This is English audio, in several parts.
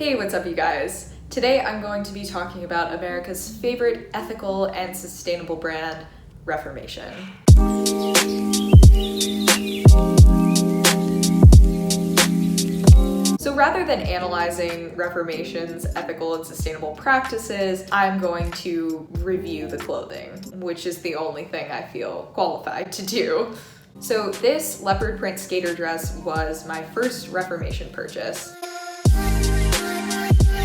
Hey, what's up you guys? Today I'm going to be talking about America's favorite ethical and sustainable brand, Reformation. So rather than analyzing Reformation's ethical and sustainable practices, I'm going to review the clothing, which is the only thing I feel qualified to do. So this leopard print skater dress was my first Reformation purchase.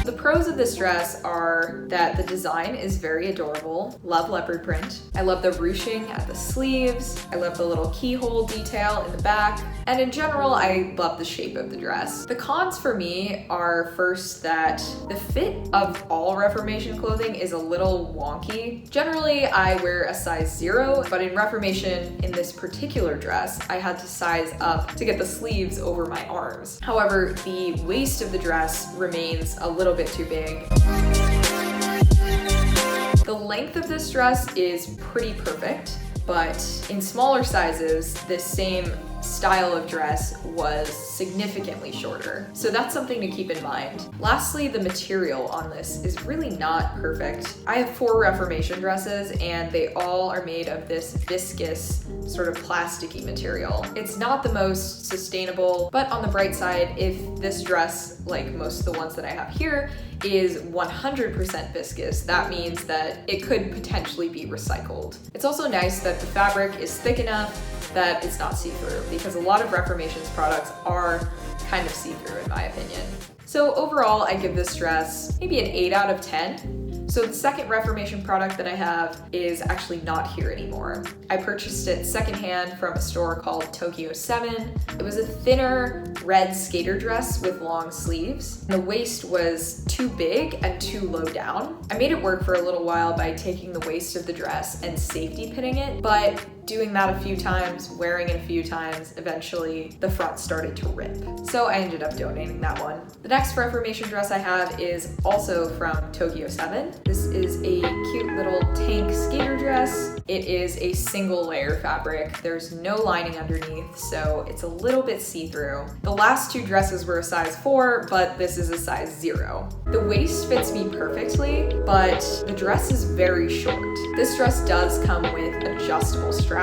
The pros of this dress are that the design is very adorable. Love leopard print. I love the ruching at the sleeves. I love the little keyhole detail in the back. And in general, I love the shape of the dress. The cons for me are first that the fit of all Reformation clothing is a little wonky. Generally, I wear a size 0, but in Reformation, in this particular dress, I had to size up to get the sleeves over my arms. However, the waist of the dress remains a little bit too big. The length of this dress is pretty perfect, but in smaller sizes, this same style of dress was significantly shorter. So that's something to keep in mind. Lastly, the material on this is really not perfect. I have 4 Reformation dresses and they all are made of this viscous sort of plasticky material. It's not the most sustainable, but on the bright side, if this dress, like most of the ones that I have here, is 100% viscous, that means that it could potentially be recycled. It's also nice that the fabric is thick enough that it's not see-through, because a lot of Reformation's products are kind of see-through in my opinion. So overall, I give this dress maybe an 8 out of 10. So the second Reformation product that I have is actually not here anymore. I purchased it secondhand from a store called Tokyo 7. It was a thinner red skater dress with long sleeves. The waist was too big and too low down. I made it work for a little while by taking the waist of the dress and safety pinning it, but doing that a few times, wearing it a few times, eventually the front started to rip. So I ended up donating that one. The next Reformation dress I have is also from Tokyo 7. This is a cute little tank skater dress. It is a single layer fabric. There's no lining underneath, so it's a little bit see-through. The last 2 dresses were a size 4, but this is a size 0. The waist fits me perfectly, but the dress is very short. This dress does come with adjustable straps.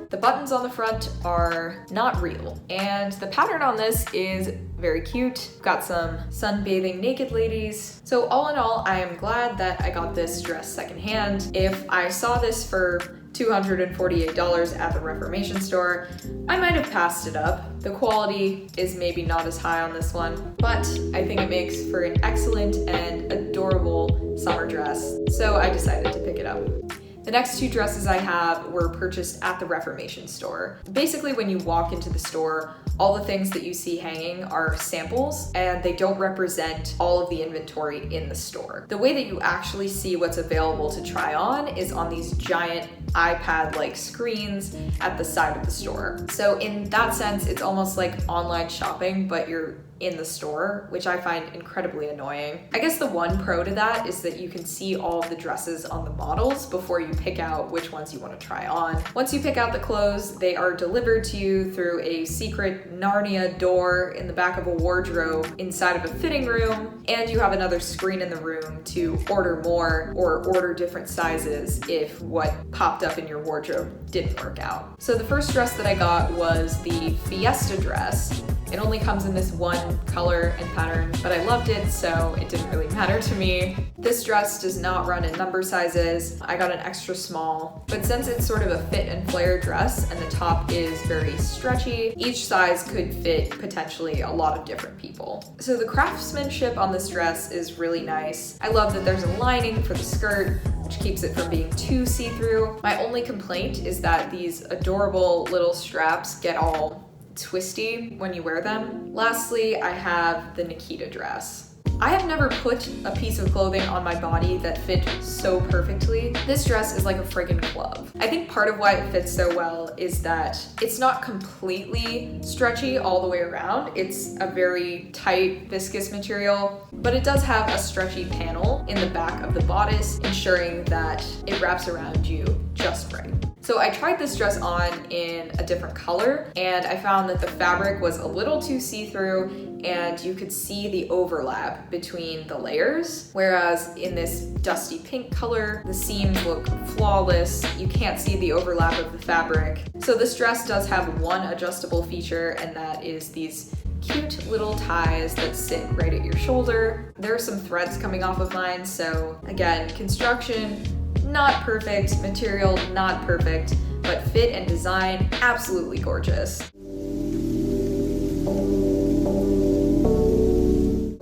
The buttons on the front are not real, and the pattern on this is very cute. Got some sunbathing naked ladies. So all in all, I am glad that I got this dress secondhand. If I saw this for $248 at the Reformation store, I might have passed it up. The quality is maybe not as high on this one, but I think it makes for an excellent and adorable summer dress, so I decided to pick it up. The next 2 dresses I have were purchased at the Reformation store. Basically, when you walk into the store, all the things that you see hanging are samples, and they don't represent all of the inventory in the store. The way that you actually see what's available to try on is on these giant iPad-like screens at the side of the store. So in that sense, it's almost like online shopping, but you're in the store, which I find incredibly annoying. I guess the one pro to that is that you can see all of the dresses on the models before you pick out which ones you want to try on. Once you pick out the clothes, they are delivered to you through a secret Narnia door in the back of a wardrobe inside of a fitting room, and you have another screen in the room to order more or order different sizes if what popped up in your wardrobe didn't work out. So the first dress that I got was the Fiesta dress. It only comes in this one color and pattern, but I loved it, so it didn't really matter to me. This dress does not run in number sizes. I got an extra small, but since it's sort of a fit and flare dress and the top is very stretchy, each size could fit potentially a lot of different people. So the craftsmanship on this dress is really nice. I love that there's a lining for the skirt, which keeps it from being too see-through. My only complaint is that these adorable little straps get all twisty when you wear them. Lastly, I have the Nikita dress. I have never put a piece of clothing on my body that fit so perfectly. This dress is like a friggin' glove. I think part of why it fits so well is that it's not completely stretchy all the way around. It's a very tight, viscous material, but it does have a stretchy panel in the back of the bodice, ensuring that it wraps around you just right. So I tried this dress on in a different color, and I found that the fabric was a little too see-through and you could see the overlap between the layers, whereas in this dusty pink color, the seams look flawless. You can't see the overlap of the fabric. So this dress does have one adjustable feature, and that is these cute little ties that sit right at your shoulder. There are some threads coming off of mine, so again, construction, not perfect, material, not perfect, but fit and design, absolutely gorgeous.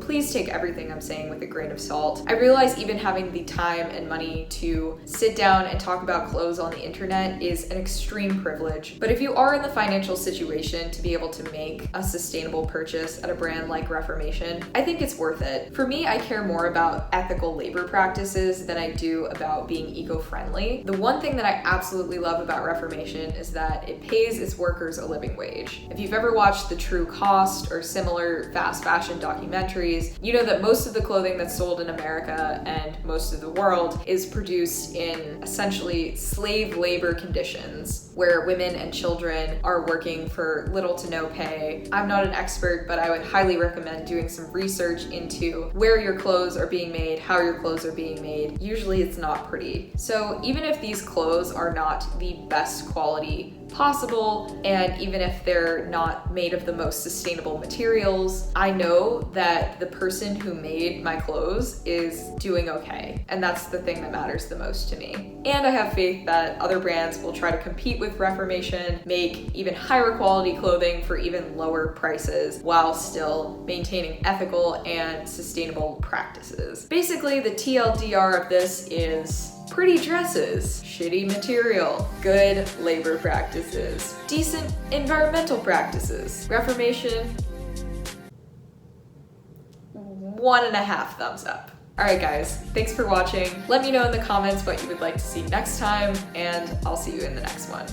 Please take everything I'm saying with a grain of salt. I realize even having the time and money to sit down and talk about clothes on the internet is an extreme privilege, but if you are in the financial situation to be able to make a sustainable purchase at a brand like Reformation, I think it's worth it. For me, I care more about ethical labor practices than I do about being eco-friendly. The one thing that I absolutely love about Reformation is that it pays its workers a living wage. If you've ever watched The True Cost or similar fast fashion documentaries, you know that most of the clothing that's sold in America and most of the world is produced in essentially slave labor conditions where women and children are working for little to no pay. I'm not an expert, but I would highly recommend doing some research into where your clothes are being made, how your clothes are being made. Usually it's not pretty. So even if these clothes are not the best quality possible, and even if they're not made of the most sustainable materials, I know that the person who made my clothes is doing okay. And that's the thing that matters the most to me. And I have faith that other brands will try to compete with Reformation, make even higher quality clothing for even lower prices while still maintaining ethical and sustainable practices. Basically, the TLDR of this is pretty dresses, shitty material, good labor practices, decent environmental practices. Reformation, 1.5 thumbs up. Alright guys, thanks for watching. Let me know in the comments what you would like to see next time, and I'll see you in the next one.